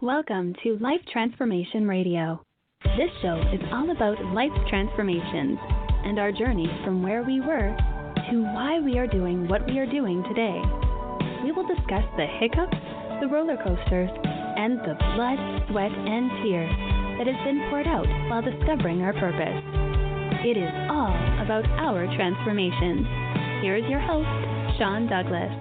Welcome to Life Transformation Radio. This show is all about life transformations and our journey from where we were to why we are doing what we are doing today. We will discuss the hiccups, the roller coasters, and the blood, sweat, and tears that has been poured out while discovering our purpose. It is all about our transformations. Here is your host, Sean Douglas.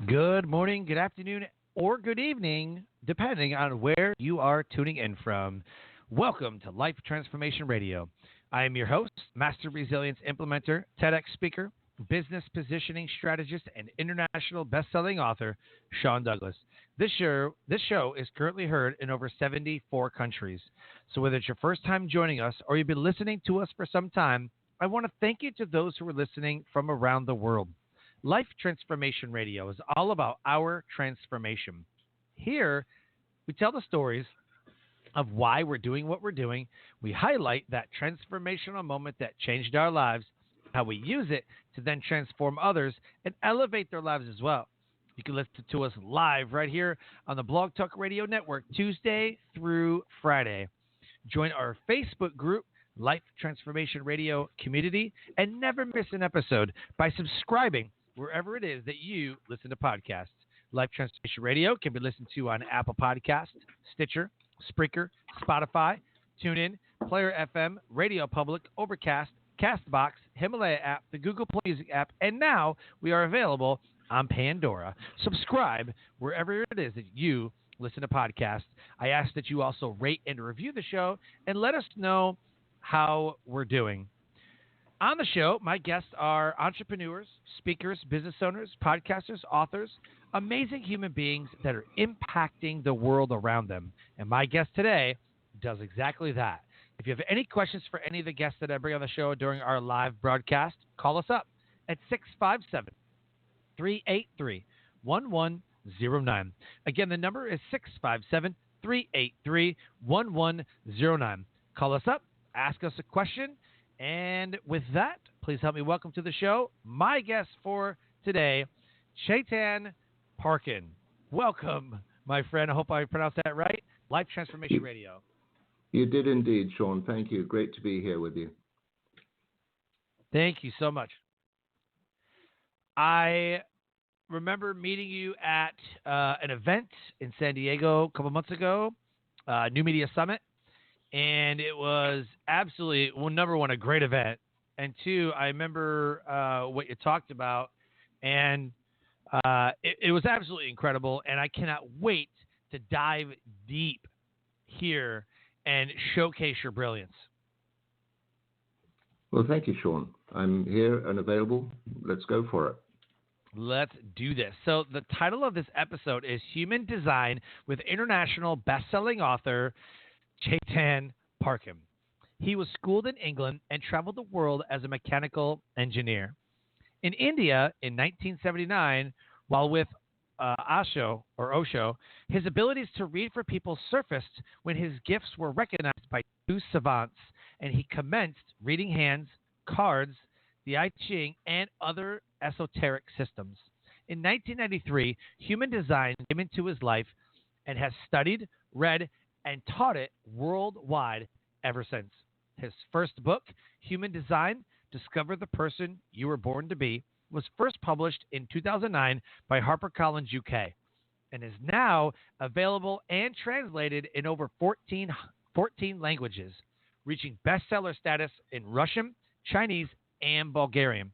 Good morning, good afternoon, or good evening, depending on where you are tuning in from. Welcome to Life Transformation Radio. I am your host, Master Resilience Implementer, TEDx speaker, business positioning strategist, and international best-selling author, Sean Douglas. This show is currently heard in over 74 countries. So whether it's your first time joining us or you've been listening to us for some time, I want to thank you to those who are listening from around the world. Life Transformation Radio is all about our transformation. Here, we tell the stories of why we're doing what we're doing. We highlight that transformational moment that changed our lives, how we use it to then transform others and elevate their lives as well. You can listen to us live right here on the Blog Talk Radio Network, Tuesday through Friday. Join our Facebook group, Life Transformation Radio Community, and never miss an episode by subscribing wherever it is that you listen to podcasts. Life Transformation Radio can be listened to on Apple Podcasts, Stitcher, Spreaker, Spotify, TuneIn, Player FM, Radio Public, Overcast, CastBox, Himalaya app, the Google Play Music app, and now we are available on Pandora. Subscribe wherever it is that you listen to podcasts. I ask that you also rate and review the show and let us know how we're doing. On the show, my guests are entrepreneurs, speakers, business owners, podcasters, authors, amazing human beings that are impacting the world around them. And my guest today does exactly that. If you have any questions for any of the guests that I bring on the show during our live broadcast, call us up at 657-383-1109. Again, the number is 657-383-1109. Call us up, ask us a question. And with that, please help me welcome to the show my guest for today, Chetan Parkyn. Welcome, my friend. I hope I pronounced that right. Life Transformation Radio. You did indeed, Sean. Thank you. Great to be here with you. Thank you so much. I remember meeting you at an event in San Diego a couple months ago, New Media Summit. And it was absolutely, well, number one, a great event. And two, I remember what you talked about. And it was absolutely incredible. And I cannot wait to dive deep here and showcase your brilliance. Well, thank you, Sean. I'm here and available. Let's go for it. Let's do this. So the title of this episode is Human Design with international best-selling author Chetan Parkyn. He was schooled in England and traveled the world as a mechanical engineer. In India in 1979, while with Osho, his abilities to read for people surfaced when his gifts were recognized by two savants, and he commenced reading hands, cards, the I Ching, and other esoteric systems. In 1993, human design came into his life and has studied, read, and taught it worldwide ever since. His first book, Human Design, Discover the Person You Were Born to Be, was first published in 2009 by HarperCollins UK and is now available and translated in over 14 languages, reaching bestseller status in Russian, Chinese, and Bulgarian.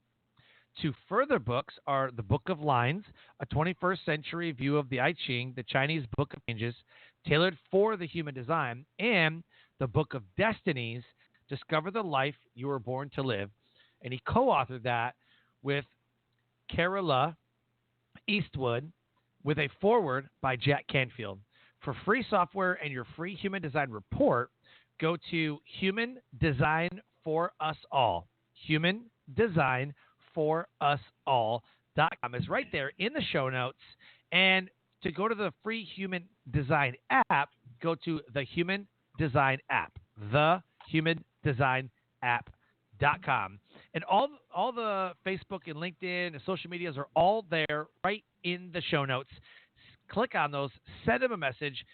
Two further books are The Book of Lines, a 21st century view of the I Ching, the Chinese Book of Changes, tailored for the human design, and The Book of Destinies, Discover the Life You Were Born to Live. And he co-authored that with Carola Eastwood with a foreword by Jack Canfield. For free software and your free human design report, go to Human Design for Us All. Human Design for Us All.com is right there in the show notes. And to go to the free Human Design app, go to the Human Design app, thehumandesignapp.com. And all the Facebook and LinkedIn and social medias are all there right in the show notes. click on those, send him a message,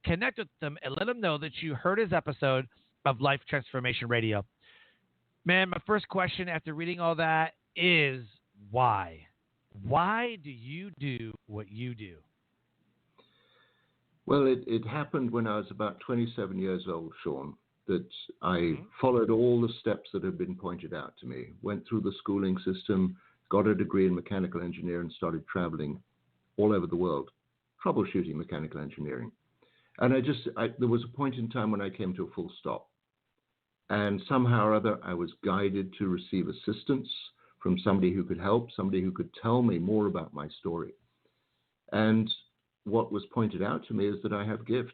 connect with them, and let him know that you heard his episode of Life Transformation Radio. Man, my first question after reading all that is why? Why do you do what you do? Well, it happened when I was about 27 years old, Sean, that I followed all the steps that had been pointed out to me, went through the schooling system, got a degree in mechanical engineering, started traveling all over the world, troubleshooting mechanical engineering. And there was a point in time when I came to a full stop. And somehow or other, I was guided to receive assistance from somebody who could help, somebody who could tell me more about my story. And what was pointed out to me is that I have gifts.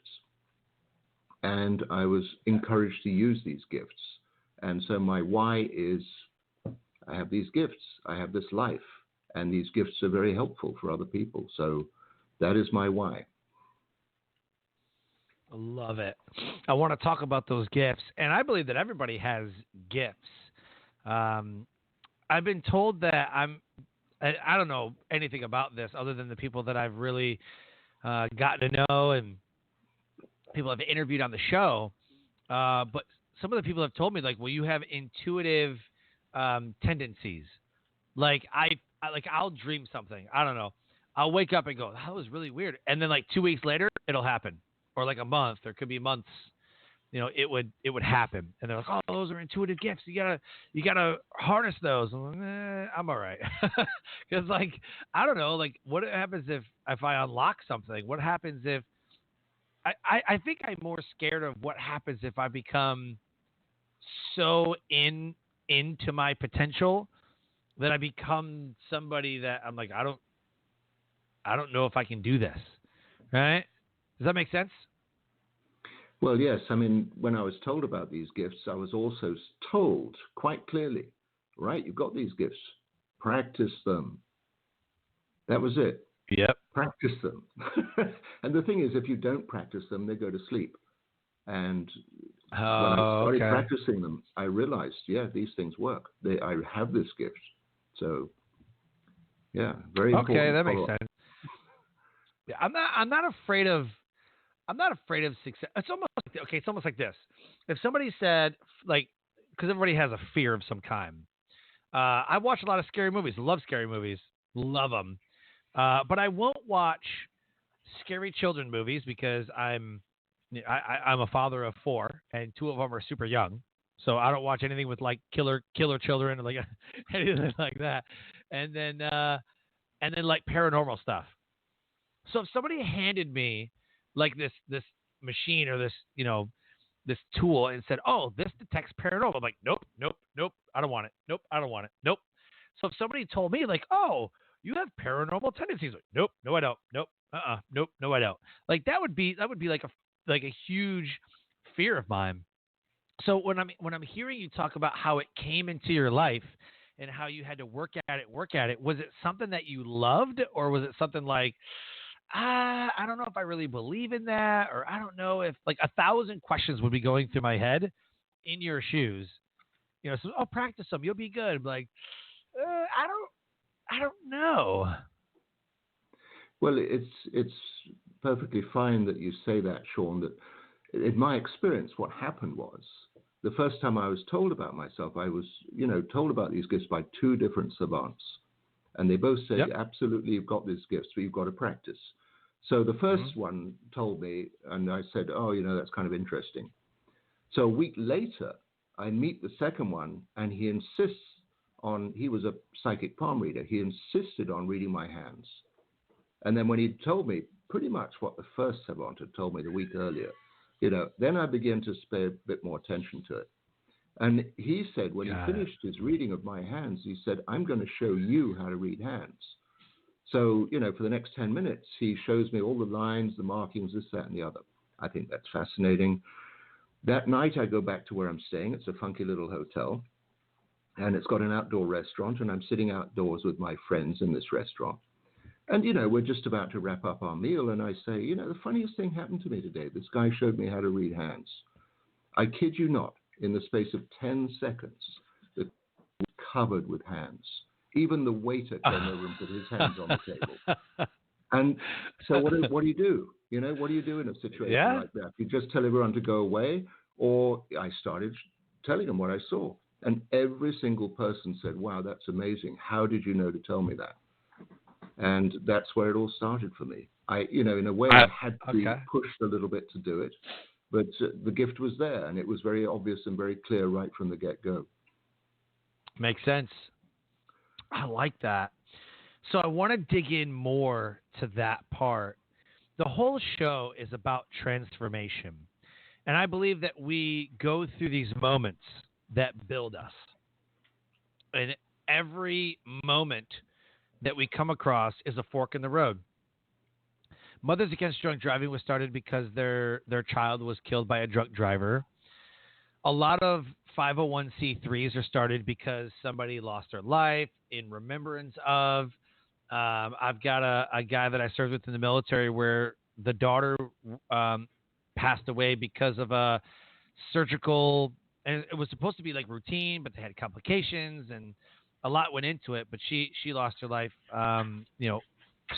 And I was encouraged to use these gifts. And so my why is, I have these gifts, I have this life, and these gifts are very helpful for other people. So that is my why. I love it. I want to talk about those gifts, and I believe that everybody has gifts. I've been told that I don't know anything about this other than the people that I've really gotten to know and people I've interviewed on the show. But some of the people have told me, like, well, you have intuitive tendencies. Like I'll dream something. I don't know. I'll wake up and go, that was really weird. And then like 2 weeks later, it'll happen. Or like a month, or it could be months, it would happen. And they're like, oh, those are intuitive gifts. You gotta harness those. I'm all right. Because like, I don't know, like what happens if I unlock something? What happens if I think I'm more scared of what happens if I become so into my potential that I become somebody that I'm like, I don't know if I can do this. Right? Does that make sense? Well, yes. I mean, when I was told about these gifts, I was also told quite clearly, right, you've got these gifts. Practice them. That was it. Yep. Practice them. And the thing is, if you don't practice them, they go to sleep. And when I started practicing them, I realized, yeah, these things work. I have this gift. So, yeah, very important. Okay, that makes sense. Yeah, I'm not afraid of success. It's almost like this. If somebody said, like, because everybody has a fear of some kind. I watch a lot of scary movies. Love scary movies. Love them. But I won't watch scary children movies because I'm a father of 4, and 2 of them are super young. So I don't watch anything with like killer children or like anything like that. And then like paranormal stuff. So if somebody handed me like this machine or this tool and said, "Oh, this detects paranormal," I'm like, "Nope, I don't want it. Nope, I don't want it. Nope." So if somebody told me like, "Oh, you have paranormal tendencies," like, "Nope, no, I don't. Nope, nope, no, I don't." Like that would be like a huge fear of mine. So when I'm hearing you talk about how it came into your life and how you had to work at it, was it something that you loved, or was it something like, I don't know if I really believe in that, or I don't know if, like, 1,000 questions would be going through my head in your shoes. So I'll practice them. You'll be good. Like, I don't know. Well, it's perfectly fine that you say that, Sean. That in my experience, what happened was the first time I was told about myself, I was told about these gifts by 2 different savants. And they both said, absolutely, you've got these gifts, but you've got to practice. So the first one told me, and I said, oh, that's kind of interesting. So a week later, I meet the second one, and he was a psychic palm reader. He insisted on reading my hands. And then when he told me pretty much what the first savant had told me the week earlier, then I began to pay a bit more attention to it. And he said, when he finished his reading of my hands, he said, I'm going to show you how to read hands. So, for the next 10 minutes, he shows me all the lines, the markings, this, that, and the other. I think that's fascinating. That night, I go back to where I'm staying. It's a funky little hotel. And it's got an outdoor restaurant. And I'm sitting outdoors with my friends in this restaurant. And, we're just about to wrap up our meal. And I say, the funniest thing happened to me today. This guy showed me how to read hands. I kid you not. In the space of 10 seconds, it was covered with hands. Even the waiter came over and put his hands on the table. And so what do you do? You know, what do you do in a situation like that? You just tell everyone to go away, or I started telling them what I saw. And every single person said, wow, that's amazing. How did you know to tell me that? And that's where it all started for me. In a way, I had to be pushed a little bit to do it, but the gift was there, and it was very obvious and very clear right from the get-go. Makes sense. I like that. So I want to dig in more to that part. The whole show is about transformation. And I believe that we go through these moments that build us. And every moment that we come across is a fork in the road. Mothers Against Drunk Driving was started because their child was killed by a drunk driver. A lot of 501c3s are started because somebody lost their life in remembrance of. I've got a guy that I served with in the military where the daughter passed away because of a surgical, and it was supposed to be like routine, but they had complications and a lot went into it. But she lost her life,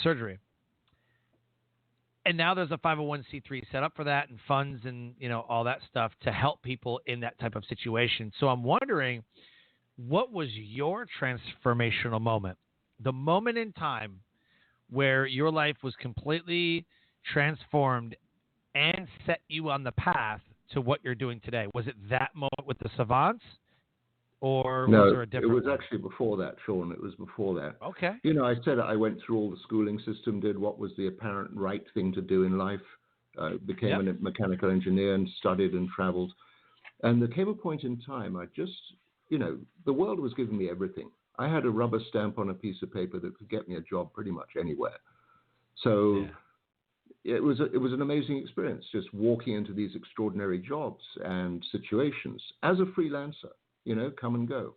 surgery. And now there's a 501c3 set up for that and funds and, all that stuff to help people in that type of situation. So I'm wondering, what was your transformational moment? The moment in time where your life was completely transformed and set you on the path to what you're doing today? Was it that moment with the savants? Or no, was there a different it was one? Actually before that, Sean. It was before that. Okay. I said I went through all the schooling system, did what was the apparent right thing to do in life, became a mechanical engineer and studied and traveled. And there came a point in time, I just, the world was giving me everything. I had a rubber stamp on a piece of paper that could get me a job pretty much anywhere. So it was an amazing experience, just walking into these extraordinary jobs and situations as a freelancer. Come and go.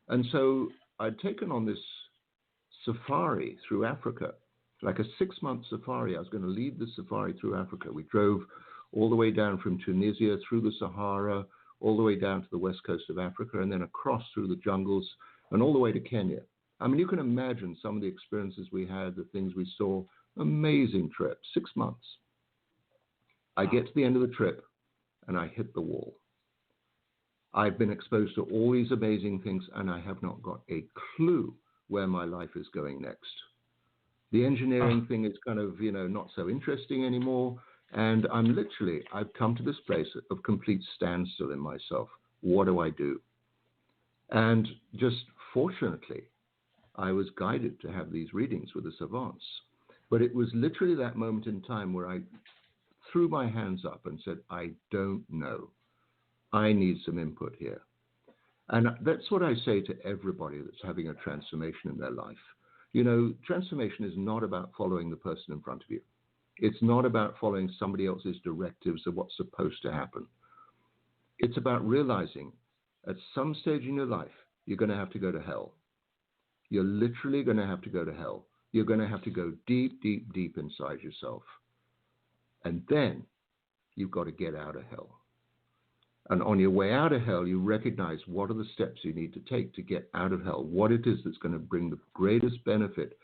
And so I'd taken on this safari through Africa, like a 6-month safari. I was going to lead the safari through Africa. We drove all the way down from Tunisia, through the Sahara, all the way down to the west coast of Africa, and then across through the jungles and all the way to Kenya. I mean, you can imagine some of the experiences we had, the things we saw. Amazing trip, 6 months. I get to the end of the trip and I hit the wall. I've been exposed to all these amazing things, and I have not got a clue where my life is going next. The engineering thing is kind of, not so interesting anymore. And I've come to this place of complete standstill in myself. What do I do? And just fortunately, I was guided to have these readings with the savants. But it was literally that moment in time where I threw my hands up and said, I don't know. I need some input here. And that's what I say to everybody that's having a transformation in their life. Transformation is not about following the person in front of you. It's not about following somebody else's directives of what's supposed to happen. It's about realizing at some stage in your life, you're going to have to go to hell. You're literally going to have to go to hell. You're going to have to go deep, deep, deep inside yourself. And then you've got to get out of hell. And on your way out of hell, you recognize what are the steps you need to take to get out of hell, what it is that's going to bring the greatest benefit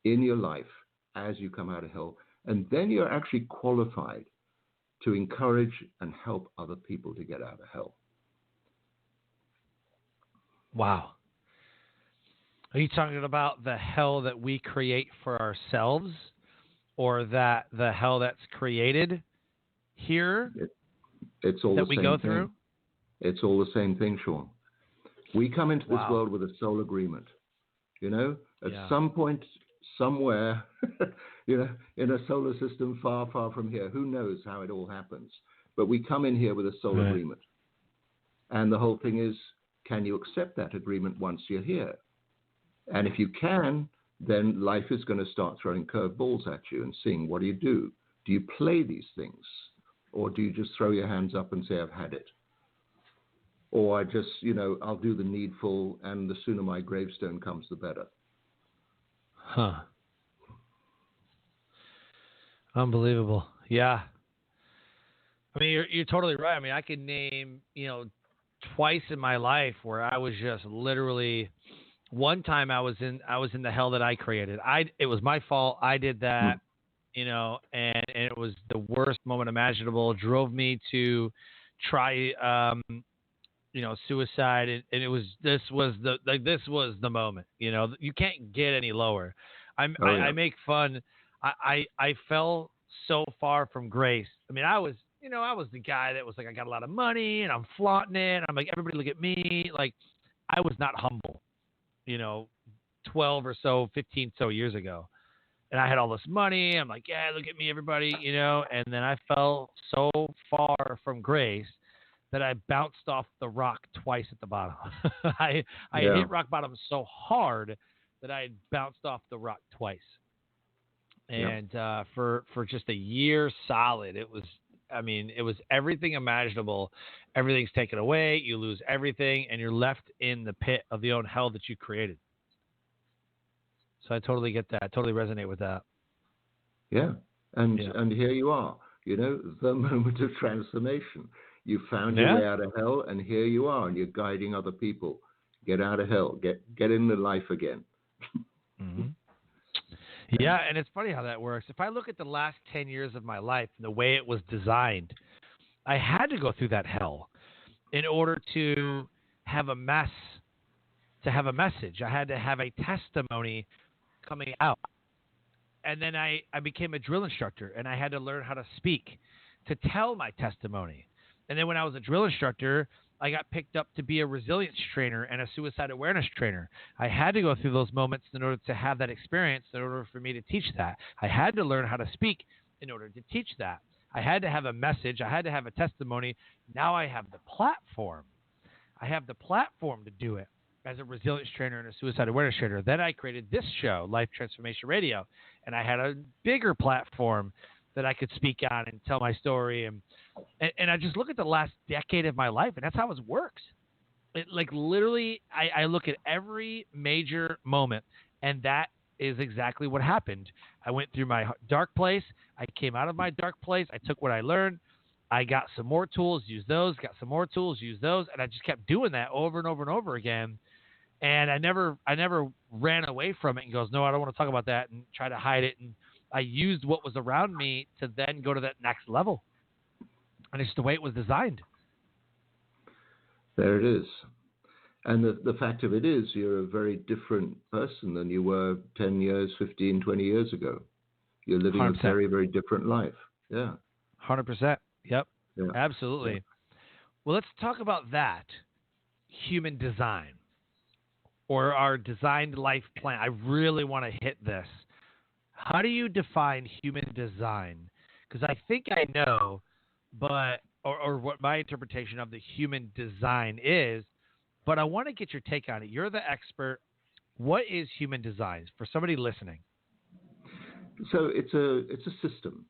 in your life as you come out of hell. And then you're actually qualified to encourage and help other people to get out of hell. Wow. Are you talking about the hell that we create for ourselves, or that the hell that's created here? It's all that the we same go thing. through? It's all the same thing, Sean. We come into this world with a soul agreement. At some point, somewhere, in a solar system far, far from here, who knows how it all happens. But we come in here with a soul agreement. And the whole thing is, can you accept that agreement once you're here? And if you can, then life is going to start throwing curveballs at you and seeing, what do you do? Do you play these things? Or do you just throw your hands up and say, I've had it? Or I just, I'll do the needful, and the sooner my gravestone comes, the better. Huh. Unbelievable. Yeah. I mean, you're totally right. I mean, I could name, twice in my life where I was just literally one time I was in the hell that I created. It was my fault. I did that, and it was the worst moment imaginable. It drove me to try, suicide, and this was the moment. You can't get any lower. I make fun. I fell so far from grace. I mean, I was the guy that was like, I got a lot of money and I'm flaunting it. I'm like, everybody look at me. Like, I was not humble, 12 or so, 15 so years ago. And I had all this money. I'm like, yeah, look at me, everybody, And then I fell so far from grace that I bounced off the rock twice at the bottom. I hit rock bottom so hard that I had bounced off the rock twice. And for just a year solid, it was everything imaginable. Everything's taken away. You lose everything, and you're left in the pit of the own hell that you created. So I totally get that. I totally resonate with that. Yeah. And here you are, the moment of transformation. You found your way out of hell, and here you are, and you're guiding other people. Get out of hell. Get in the life again. Mm-hmm. Yeah, and it's funny how that works. If I look at the last 10 years of my life, the way it was designed, I had to go through that hell in order to have a message. I had to have a testimony coming out. And then I became a drill instructor, and I had to learn how to speak to tell my testimony. And then when I was a drill instructor, I got picked up to be a resilience trainer and a suicide awareness trainer. I had to go through those moments in order to have that experience, in order for me to teach that. I had to learn how to speak in order to teach that. I had to have a message. I had to have a testimony. Now I have the platform. I have the platform to do it as a resilience trainer and a suicide awareness trainer. Then I created this show, Life Transformation Radio, and I had a bigger platform that I could speak on and tell my story. And I just look at the last decade of my life, and that's how it works. Literally, I look at every major moment, and that is exactly what happened. I went through my dark place. I came out of my dark place. I took what I learned. I got some more tools, used those, got some more tools, used those, and I just kept doing that over and over and over again. And I never ran away from it and goes, no, I don't want to talk about that, and try to hide it. And I used what was around me to then go to that next level. And it's the way it was designed. There it is. And the fact of it is, you're a very different person than you were 10 years, 15, 20 years ago. You're living 100%. A very, very different life. Yeah. 100%. Yep. Yeah. Absolutely. Yeah. Well, let's talk about that. Human design, or our designed life plan. I really want to hit this. How do you define human design? Because I think I know, but or what my interpretation of the human design is, but I want to get your take on it. You're the expert. What is human design for somebody listening? So it's a system.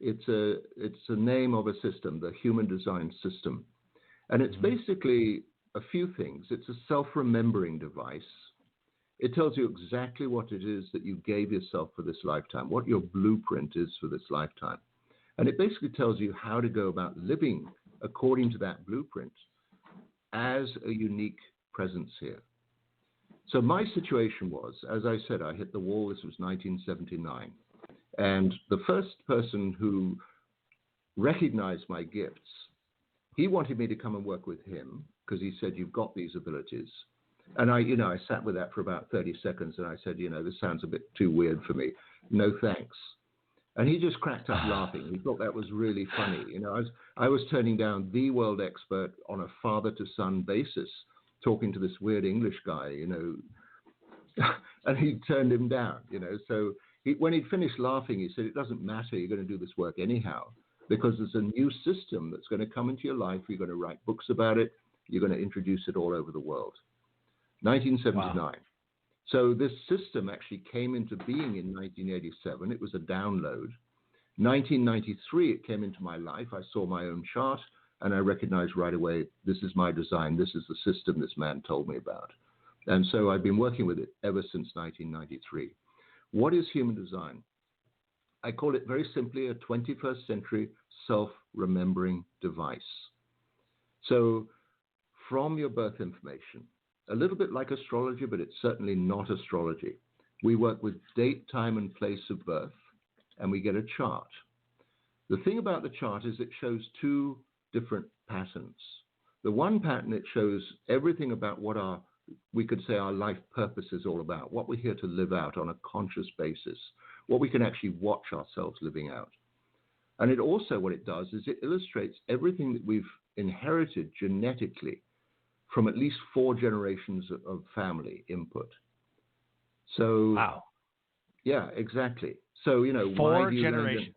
It's a name of a system, the human design system. And it's basically a few things. It's a self-remembering device. It tells you exactly what it is that you gave yourself for this lifetime, what your blueprint is for this lifetime. And it basically tells you how to go about living according to that blueprint as a unique presence here. So my situation was, as I said, I hit the wall. This was 1979. And the first person who recognized my gifts, he wanted me to come and work with him because he said, you've got these abilities. And I sat with that for about 30 seconds and I said, this sounds a bit too weird for me. No, thanks. And he just cracked up laughing. He thought that was really funny. I was turning down the world expert on a father to son basis, talking to this weird English guy, and he turned him down, So when he'd finished laughing, he said, it doesn't matter. You're going to do this work anyhow, because there's a new system that's going to come into your life. You're going to write books about it. You're going to introduce it all over the world. 1979. Wow. So this system actually came into being in 1987. It was a download. 1993, it came into my life. I saw my own chart, and I recognized right away, this is my design. This is the system this man told me about. And so I've been working with it ever since 1993. What is human design? I call it very simply a 21st century self-remembering device. So from your birth information, a little bit like astrology, but it's certainly not astrology. We work with date, time, and place of birth, and we get a chart. The thing about the chart is it shows two different patterns. The one pattern, it shows everything about what we could say our life purpose is all about, what we're here to live out on a conscious basis, what we can actually watch ourselves living out. And it also, what it does is it illustrates everything that we've inherited genetically from at least 4 generations of family input. So, wow. Yeah, exactly. So, 4 generations.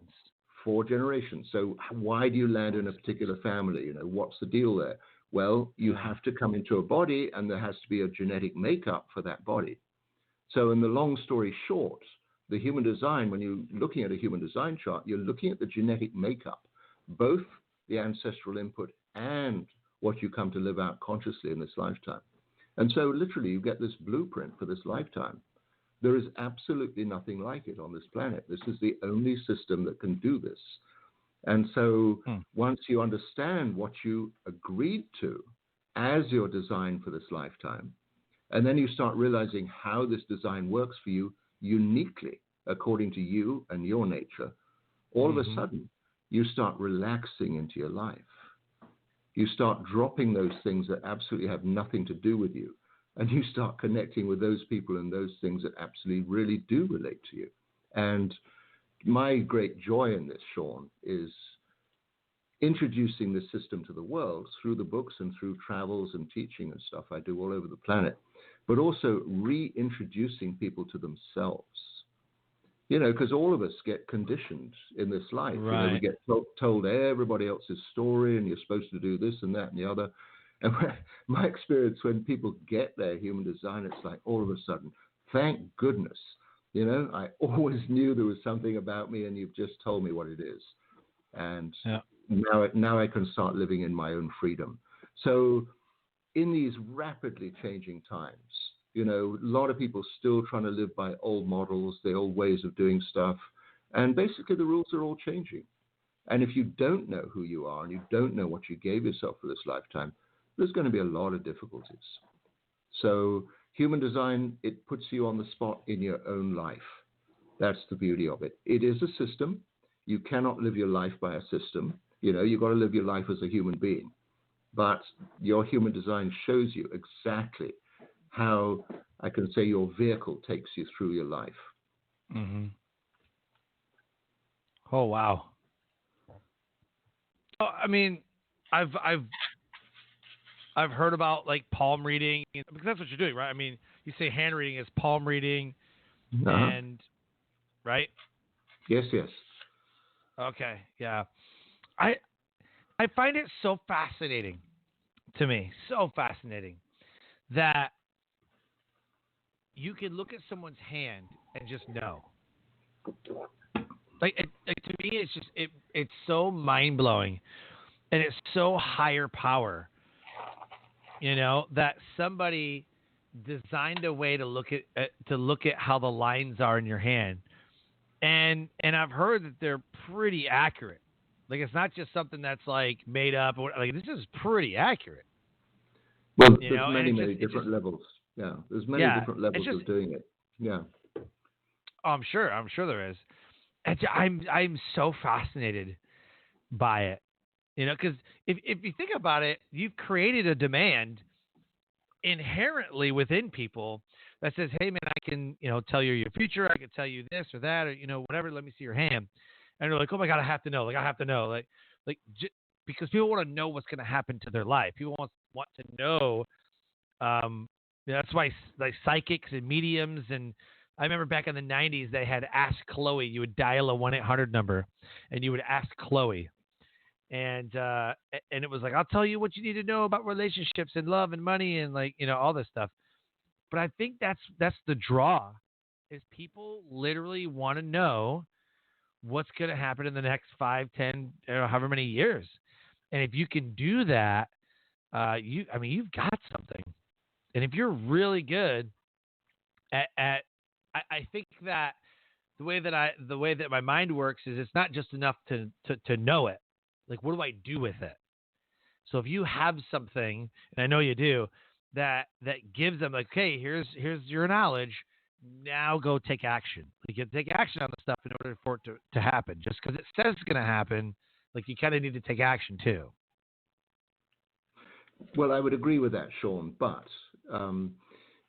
4 generations. So why do you land in a particular family? What's the deal there? Well, you have to come into a body, and there has to be a genetic makeup for that body. So in the long story short, the human design, when you're looking at a human design chart, you're looking at the genetic makeup, both the ancestral input and what you come to live out consciously in this lifetime. And so literally you get this blueprint for this lifetime. There is absolutely nothing like it on this planet. This is the only system that can do this. And so once you understand what you agreed to as your design for this lifetime, and then you start realizing how this design works for you uniquely according to you and your nature, all of a sudden you start relaxing into your life. You start dropping those things that absolutely have nothing to do with you. And you start connecting with those people and those things that absolutely really do relate to you. And my great joy in this, Sean, is introducing this system to the world through the books and through travels and teaching and stuff I do all over the planet, but also reintroducing people to themselves. Because all of us get conditioned in this life. Right. We get told everybody else's story, and you're supposed to do this and that and the other. And my experience, when people get their human design, it's like all of a sudden, thank goodness, I always knew there was something about me, and you've just told me what it is. And now I can start living in my own freedom. So in these rapidly changing times, a lot of people still trying to live by old models, the old ways of doing stuff. And basically the rules are all changing. And if you don't know who you are and you don't know what you gave yourself for this lifetime, there's going to be a lot of difficulties. So human design, it puts you on the spot in your own life. That's the beauty of it. It is a system. You cannot live your life by a system. You've got to live your life as a human being. But your human design shows you exactly how, I can say, your vehicle takes you through your life. Mm-hmm. Oh, wow. I mean, I've heard about like palm reading, because that's what you're doing, right? I mean, you say hand reading is palm reading, and right? Yes. Okay, yeah. I find it so fascinating to me, so fascinating that you can look at someone's hand and just know. Like to me, it's just it's so mind blowing, and it's so higher power. That somebody designed a way to look at how the lines are in your hand, and I've heard that they're pretty accurate. Like, it's not just something that's like made up. Like, this is pretty accurate. Well, there's many different levels. Yeah, there's many different levels of doing it. Yeah. Oh, I'm sure there is. I'm so fascinated by it. Because if you think about it, you've created a demand inherently within people that says, hey, man, I can, tell you your future. I can tell you this or that, or, whatever. Let me see your hand. And they're like, oh, my God, I have to know. Because people want to know what's going to happen to their life. People want to know. That's why like psychics and mediums. And I remember back in the 90s, they had Ask Chloe. You would dial a 1-800 number, and you would ask Chloe. And it was like, I'll tell you what you need to know about relationships and love and money and all this stuff. But I think that's the draw, is people literally want to know what's going to happen in the next 5, 10, however many years. And if you can do that, you've got something. And if you're really good I think that the way that my mind works is it's not just enough to know it. Like, what do I do with it? So if you have something, and I know you do, that gives them like, hey, here's your knowledge. Now go take action. Like you take action on the stuff in order for it to happen. Just because it says it's going to happen, like you kind of need to take action too. Well, I would agree with that, Sean. But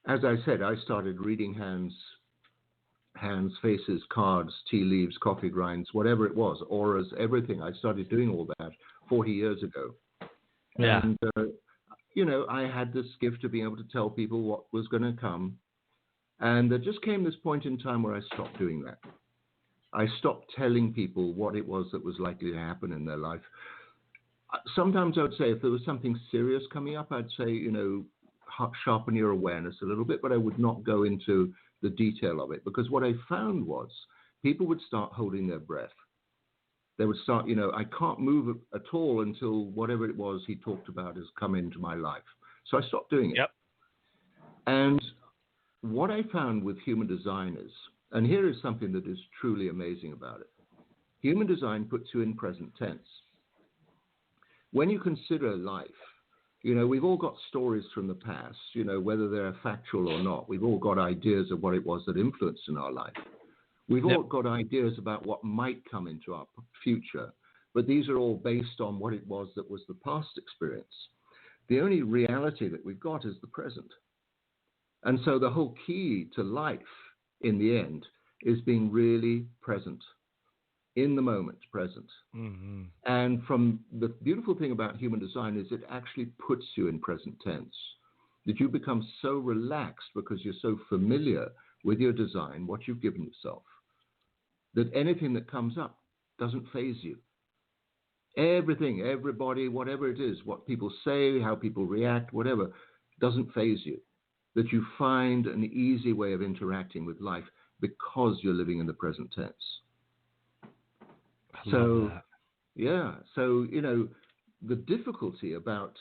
as I said, I started reading hands, faces, cards, tea leaves, coffee grinds, whatever it was, auras, everything. I started doing all that 40 years ago. Yeah. And, I had this gift of being able to tell people what was going to come. And there just came this point in time where I stopped doing that. I stopped telling people what it was that was likely to happen in their life. Sometimes I would say if there was something serious coming up, I'd say, sharpen your awareness a little bit, but I would not go into the detail of it, because what I found was people would start holding their breath. They would start, I can't move at all until whatever it was he talked about has come into my life. So I stopped doing it. Yep. And what I found with human design is, and here is something that is truly amazing about it. Human design puts you in present tense. When you consider life, we've all got stories from the past, whether they're factual or not. We've all got ideas of what it was that influenced in our life. We've all got ideas about what might come into our future, but these are all based on what it was that was the past experience. The only reality that we've got is the present. And so the whole key to life in the end is being really present, in the moment, present. Mm-hmm. And from the beautiful thing about human design is it actually puts you in present tense, that you become so relaxed because you're so familiar with your design, what you've given yourself, that anything that comes up doesn't faze you. Everything, everybody, whatever it is, what people say, how people react, whatever, doesn't faze you. That you find an easy way of interacting with life because you're living in the present tense. Love that. Yeah. So, the difficulty about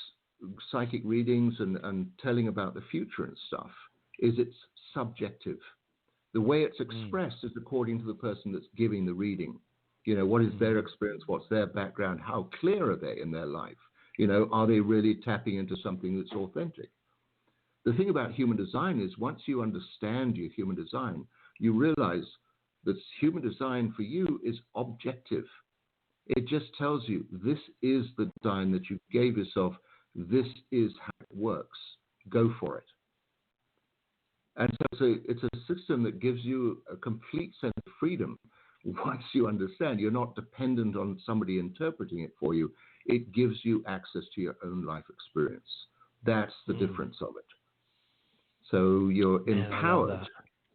psychic readings and telling about the future and stuff is it's subjective. The way it's expressed is according to the person that's giving the reading. What is their experience? What's their background? How clear are they in their life? Are they really tapping into something that's authentic? The thing about human design is once you understand your human design, you realize that human design for you is objective. It just tells you this is the design that you gave yourself. This is how it works. Go for it. And so it's a system that gives you a complete sense of freedom. Once you understand, you're not dependent on somebody interpreting it for you. It gives you access to your own life experience. That's the difference of it. So you're empowered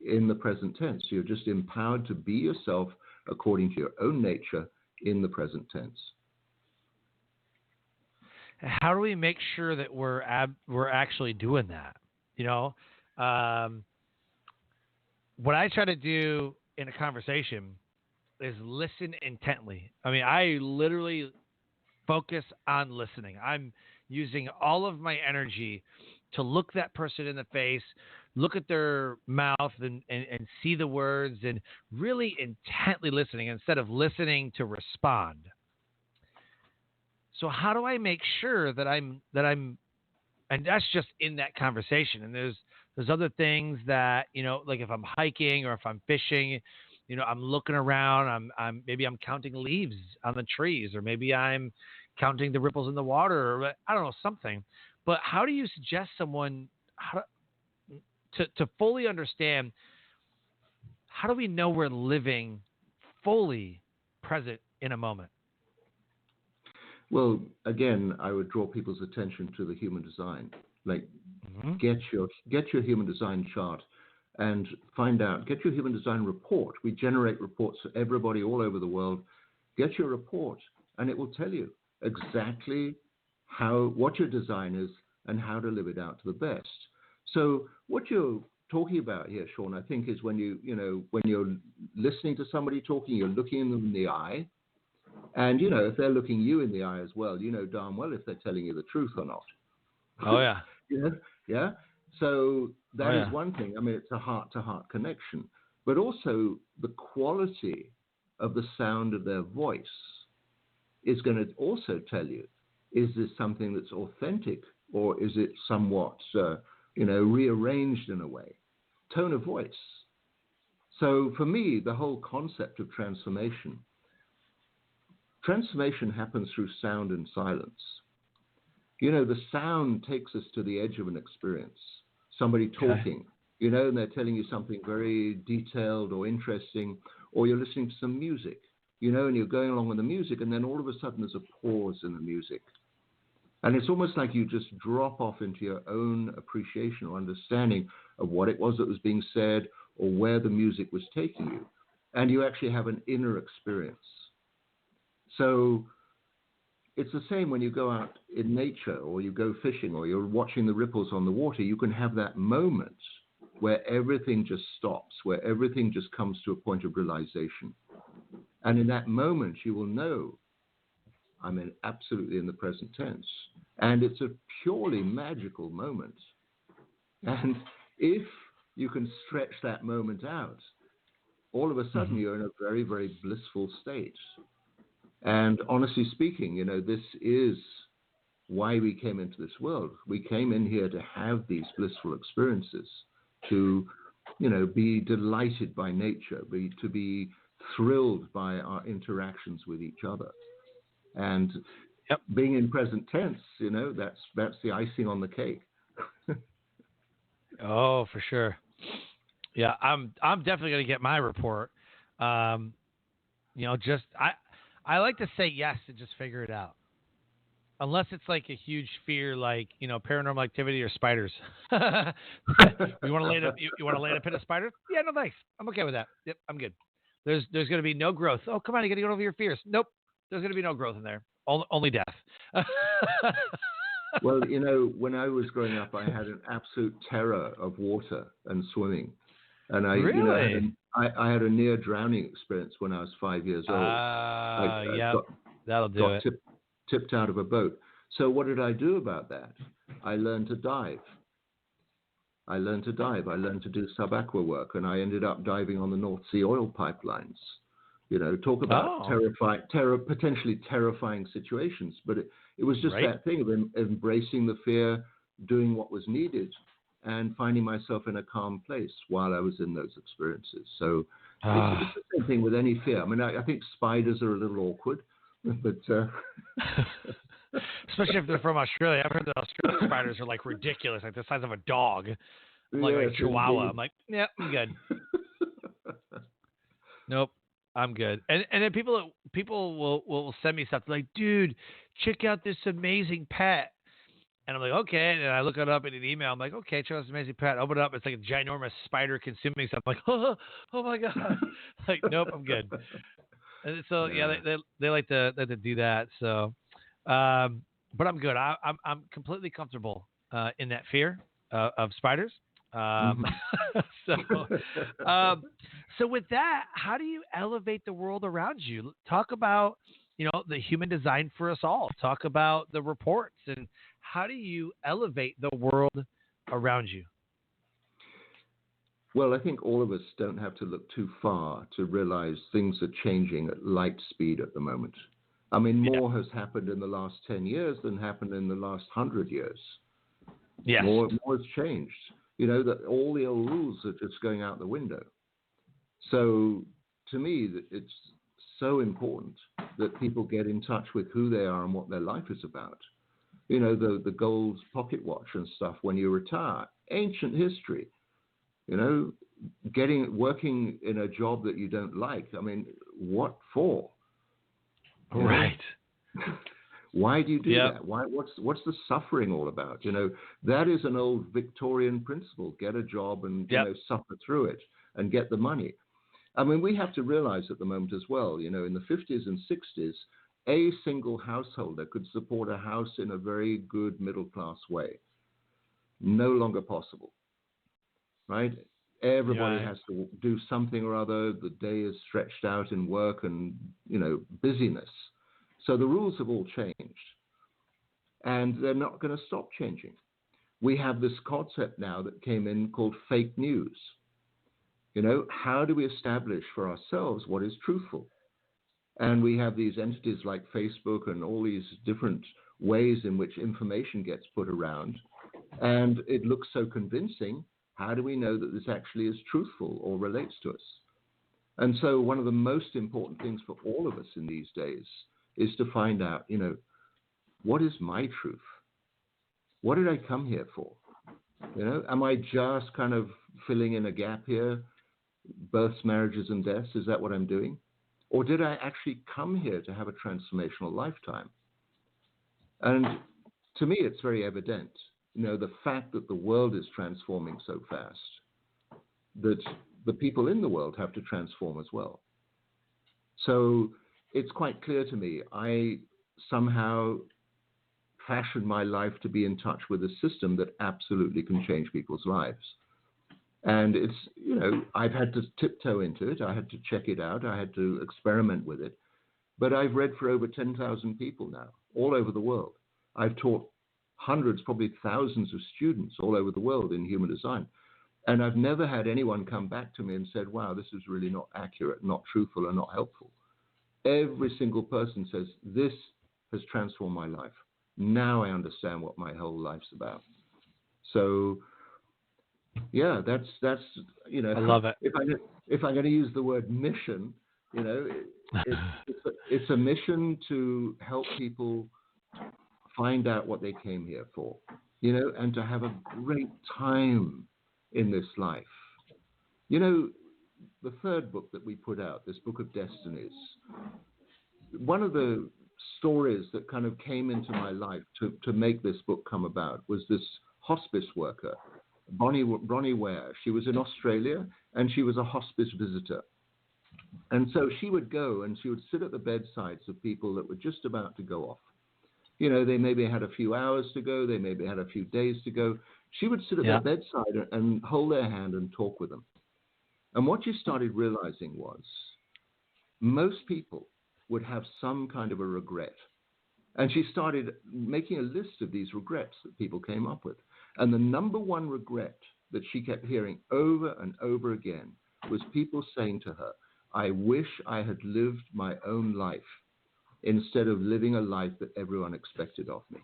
in the present tense. You're just empowered to be yourself according to your own nature in the present tense. How do we make sure that we're actually doing that? What I try to do in a conversation is listen intently. I mean, I literally focus on listening. I'm using all of my energy to look that person in the face, look at their mouth and see the words and really intently listening instead of listening to respond. So how do I make sure that I'm, and that's just in that conversation. And there's other things that, like if I'm hiking or if I'm fishing, I'm looking around, maybe I'm counting leaves on the trees, or maybe I'm counting the ripples in the water, or I don't know, something. But how do you suggest someone to fully understand, how do we know we're living fully present in a moment? Well, again, I would draw people's attention to the human design. Like, get your human design chart and get your human design report. We generate reports for everybody all over the world. Get your report, and it will tell you exactly what your design is and how to live it out to the best. So what you're talking about here, Sean, I think is when you're listening to somebody talking, you're looking them in the eye. And, if they're looking you in the eye as well, darn well if they're telling you the truth or not. Oh, yeah. Yeah. So that is one thing. I mean, it's a heart-to-heart connection. But also the quality of the sound of their voice is going to also tell you, is this something that's authentic or is it somewhat, rearranged in a way? Tone of voice. So for me, the whole concept of transformation happens through sound and silence. The sound takes us to the edge of an experience. Somebody talking, and they're telling you something very detailed or interesting, or you're listening to some music, and you're going along with the music, and then all of a sudden there's a pause in the music. And it's almost like you just drop off into your own appreciation or understanding of what it was that was being said or where the music was taking you. And you actually have an inner experience. So it's the same when you go out in nature or you go fishing or you're watching the ripples on the water. You can have that moment where everything just stops, where everything just comes to a point of realization. And in that moment, you will know I'm absolutely in the present tense. And it's a purely magical moment. And if you can stretch that moment out, all of a sudden you're in a very, very blissful state. And honestly speaking, this is why we came into this world. We came in here to have these blissful experiences, to, be delighted by nature, to be thrilled by our interactions with each other. And being in present tense, that's the icing on the cake. Oh, for sure. Yeah, I'm definitely going to get my report. I like to say yes and just figure it out. Unless it's like a huge fear, like, paranormal activity or spiders. You want to lay in a pit of spiders? Yeah, no thanks. I'm okay with that. Yep, I'm good. There's going to be no growth. Oh, come on, you got to get over your fears. Nope, there's going to be no growth in there. Only death. Well, when I was growing up, I had an absolute terror of water and swimming. And I had a near drowning experience when I was 5 years old. That'll do it. Tipped out of a boat. So what did I do about that? I learned to dive. I learned to do sub-aqua work, and I ended up diving on the North Sea oil pipelines. Talk about potentially terrifying situations. But it was just that thing of embracing the fear, doing what was needed, and finding myself in a calm place while I was in those experiences. So it's the same thing with any fear. I mean, I think spiders are a little awkward, but especially if they're from Australia. I've heard that Australian spiders are like ridiculous, like the size of a dog, like a chihuahua. Indeed. I'm like, yeah, I'm good. Nope, I'm good. And then people will send me stuff like, dude, check out this amazing pet. And I'm like, okay. And I look it up in an email. I'm like, okay, check out this amazing pet. Open it up. It's like a ginormous spider consuming stuff. I'm like, oh my God. Like, nope, I'm good. And so, they like to do that. So, but I'm good. I'm completely comfortable in that fear of spiders. So with that, how do you elevate the world around you? Talk about, the human design for us all. Talk about the reports and how do you elevate the world around you? Well, I think all of us don't have to look too far to realize things are changing at light speed at the moment. I mean, more has happened in the last 10 years than happened in the last 100 years. Yes. More has changed. That all the old rules are just going out the window. So to me, it's so important that people get in touch with who they are and what their life is about. The gold pocket watch and stuff when you retire, ancient history. Working in a job that you don't like. I mean, what for? Right. Why do you do that? What's the suffering all about? That is an old Victorian principle. Get a job and suffer through it and get the money. I mean, we have to realize at the moment as well, in the 50s and 60s, a single householder could support a house in a very good middle-class way. No longer possible, right? Everybody has to do something or other. The day is stretched out in work and, busyness. So the rules have all changed, and they're not going to stop changing. We have this concept now that came in called fake news. How do we establish for ourselves what is truthful? And we have these entities like Facebook and all these different ways in which information gets put around. And it looks so convincing. How do we know that this actually is truthful or relates to us? And so one of the most important things for all of us in these days is to find out, what is my truth? What did I come here for? Am I just kind of filling in a gap here? Births, marriages, and deaths, is that what I'm doing? Or did I actually come here to have a transformational lifetime? And to me, it's very evident, the fact that the world is transforming so fast, that the people in the world have to transform as well. So it's quite clear to me, I somehow fashioned my life to be in touch with a system that absolutely can change people's lives. And it's, I've had to tiptoe into it. I had to check it out. I had to experiment with it. But I've read for over 10,000 people now, all over the world. I've taught hundreds, probably thousands of students all over the world in human design. And I've never had anyone come back to me and said, wow, this is really not accurate, not truthful, and not helpful. Every single person says, this has transformed my life. Now I understand what my whole life's about. So, yeah, that's I love it. If I'm going to use the word mission, it's a mission to help people find out what they came here for, and to have a great time in this life. The third book that we put out, this Book of Destinies, one of the stories that kind of came into my life to make this book come about was this hospice worker, Bronnie Ware. She was in Australia and she was a hospice visitor. And so she would go and she would sit at the bedsides of people that were just about to go off. They maybe had a few hours to go. They maybe had a few days to go. She would sit at their bedside and hold their hand and talk with them. And what she started realizing was most people would have some kind of a regret. And she started making a list of these regrets that people came up with. And the number one regret that she kept hearing over and over again was people saying to her, I wish I had lived my own life instead of living a life that everyone expected of me.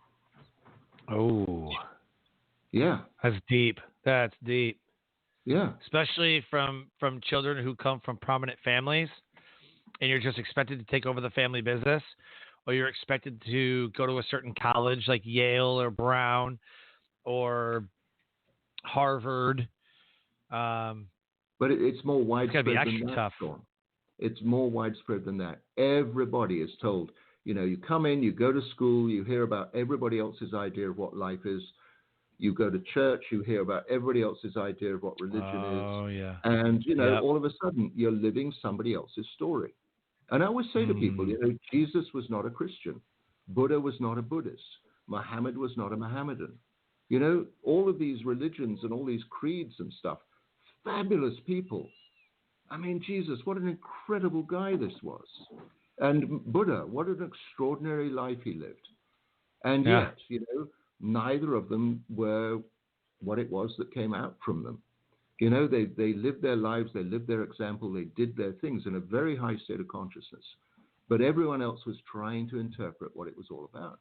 Oh. Yeah. That's deep. That's deep. Yeah. Especially from children who come from prominent families and you're just expected to take over the family business, or you're expected to go to a certain college like Yale or Brown or Harvard. But it's more widespread than that, tough. Sean. It's more widespread than that. Everybody is told, you come in, you go to school, you hear about everybody else's idea of what life is. You go to church, you hear about everybody else's idea of what religion is. Oh, yeah. And, all of a sudden, you're living somebody else's story. And I always say to people, Jesus was not a Christian. Buddha was not a Buddhist. Muhammad was not a Mohammedan. All of these religions and all these creeds and stuff, fabulous people. I mean, Jesus, what an incredible guy this was. And Buddha, what an extraordinary life he lived. And yet, neither of them were what it was that came out from them. They lived their lives, they lived their example, they did their things in a very high state of consciousness. But everyone else was trying to interpret what it was all about.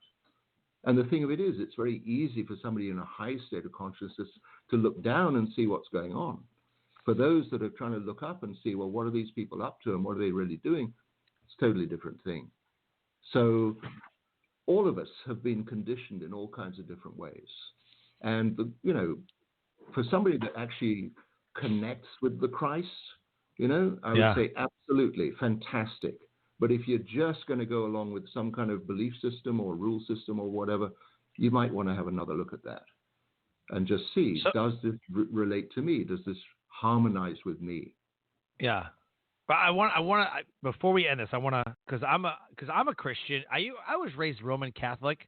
And the thing of it is, it's very easy for somebody in a high state of consciousness to look down and see what's going on. For those that are trying to look up and see, well, what are these people up to and what are they really doing? It's a totally different thing. So all of us have been conditioned in all kinds of different ways. And, for somebody that actually connects with the Christ, I would say absolutely fantastic. But if you're just going to go along with some kind of belief system or rule system or whatever, you might want to have another look at that and just see, does this relate to me? Does this harmonize with me? Yeah. But I want to, before we end this, because I'm a Christian. I was raised Roman Catholic,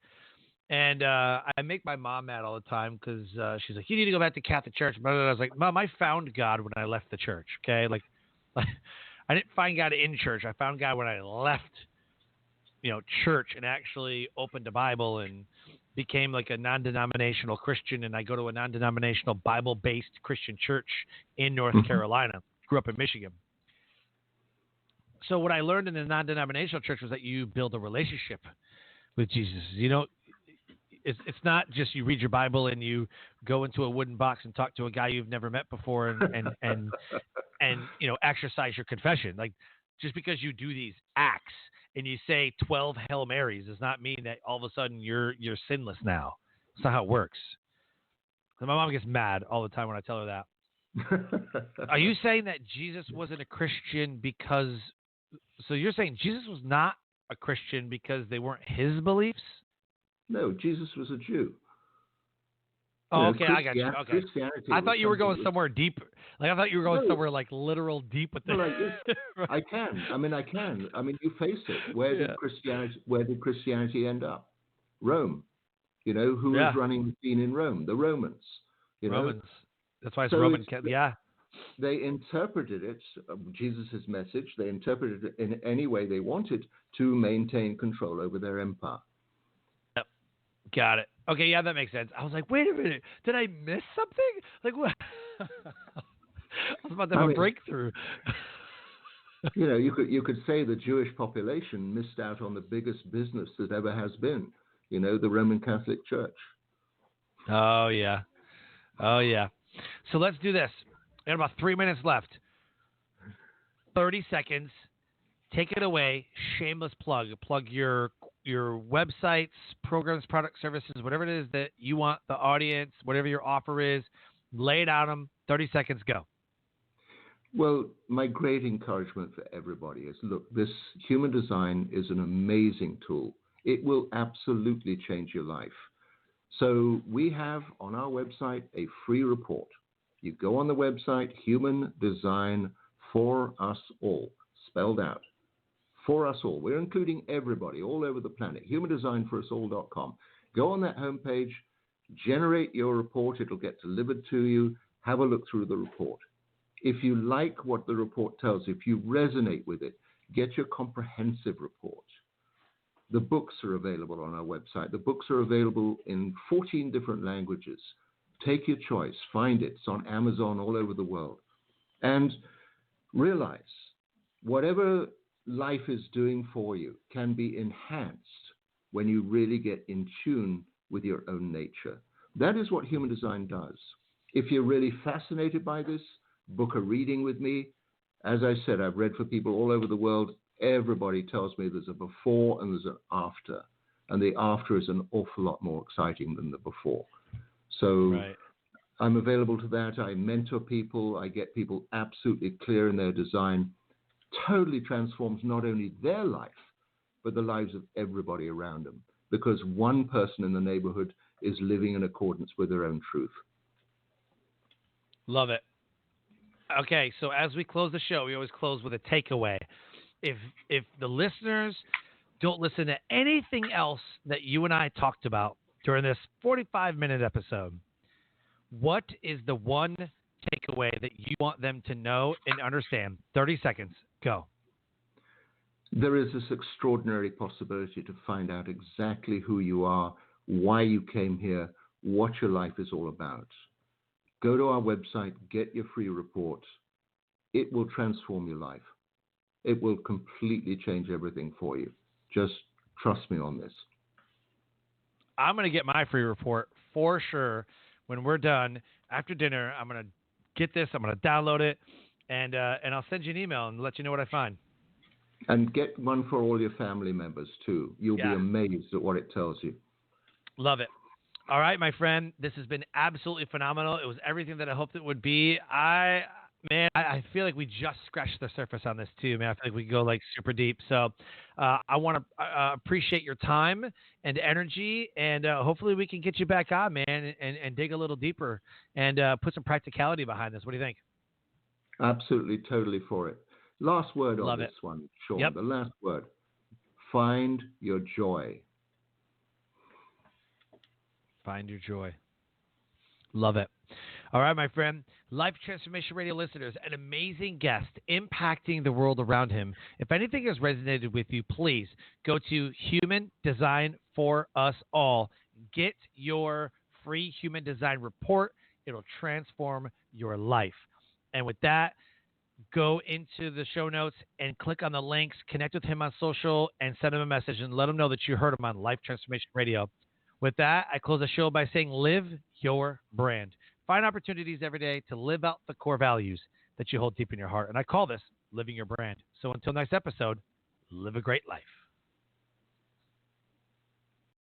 and I make my mom mad all the time because she's like, you need to go back to Catholic church. But I was like, Mom, I found God when I left the church. Okay. Like I didn't find God in church. I found God when I left, church and actually opened a Bible and became like a non-denominational Christian. And I go to a non-denominational Bible-based Christian church in North Carolina. Grew up in Michigan. So what I learned in the non-denominational church was that you build a relationship with Jesus. It's not just you read your Bible and you go into a wooden box and talk to a guy you've never met before and exercise your confession. Like, just because you do these acts and you say 12 Hail Marys does not mean that all of a sudden you're sinless now. That's not how it works. So my mom gets mad all the time when I tell her that. Are you saying that Jesus wasn't a Christian because – so you're saying Jesus was not a Christian because they weren't his beliefs? No, Jesus was a Jew. Oh, okay, I got you. Okay. I thought you were going somewhere deep. Like, I thought you were going somewhere, like, literal deep with this. Well, I can. I mean, you face it. Where did Christianity end up? Rome. Who was running the scene in Rome? The Romans. Romans. That's why it's Roman. They interpreted it, Jesus' message, they interpreted it in any way they wanted to maintain control over their empire. Yep. Got it. Okay, yeah, that makes sense. I was like, wait a minute. Did I miss something? Like, what? I was about to have a breakthrough. You could say the Jewish population missed out on the biggest business that ever has been, the Roman Catholic Church. Oh, yeah. So let's do this. We got about 3 minutes left. 30 seconds. Take it away. Shameless plug. Plug your websites, programs, product, services, whatever it is that you want the audience, whatever your offer is. Lay it on them. 30 seconds, go. Well, my great encouragement for everybody is, look, this human design is an amazing tool. It will absolutely change your life. So we have on our website a free report. You go on the website, Human Design for Us All, spelled out. For us all. We're including everybody all over the planet. HumanDesignForUsAll.com. Go on that homepage, generate your report. It'll get delivered to you. Have a look through the report. If you like what the report tells you, if you resonate with it, get your comprehensive report. The books are available on our website. The books are available in 14 different languages. Take your choice. Find it. It's on Amazon all over the world. And realize whatever life is doing for you can be enhanced when you really get in tune with your own nature. That is what human design does. If you're really fascinated by this, book a reading with me. As I said, I've read for people all over the world. Everybody tells me there's a before and there's an after. And the after is an awful lot more exciting than the before. So I'm available to that. I mentor people. I get people absolutely clear in their design. Totally transforms not only their life, but the lives of everybody around them. Because one person in the neighborhood is living in accordance with their own truth. Love it. Okay, so as we close the show, we always close with a takeaway. If the listeners don't listen to anything else that you and I talked about during this 45-minute episode, what is the one takeaway that you want them to know and understand? 30 seconds. Go. There is this extraordinary possibility to find out exactly who you are, why you came here, what your life is all about. Go to our website, get your free report. It will transform your life. It will completely change everything for you. Just trust me on this. I'm going to get my free report for sure when we're done. After dinner, I'm going to get this. I'm going to download it, and I'll send you an email and let you know what I find. And get one for all your family members, too. You'll be amazed at what it tells you. Love it. All right, my friend. This has been absolutely phenomenal. It was everything that I hoped it would be. I feel like we just scratched the surface on this, too, man. I feel like we could go, like, super deep. So I want to appreciate your time and energy, and hopefully we can get you back on, man, and dig a little deeper and put some practicality behind this. What do you think? Absolutely, totally for it. Last word on this one, Sean. Yep. The last word. Find your joy. Find your joy. Love it. All right, my friend. Life Transformation Radio listeners, an amazing guest impacting the world around him. If anything has resonated with you, please go to Human Design for Us All. Get your free Human Design report. It'll transform your life. And with that, go into the show notes and click on the links, connect with him on social, and send him a message and let him know that you heard him on Life Transformation Radio. With that, I close the show by saying live your brand. Find opportunities every day to live out the core values that you hold deep in your heart. And I call this living your brand. So until next episode, live a great life.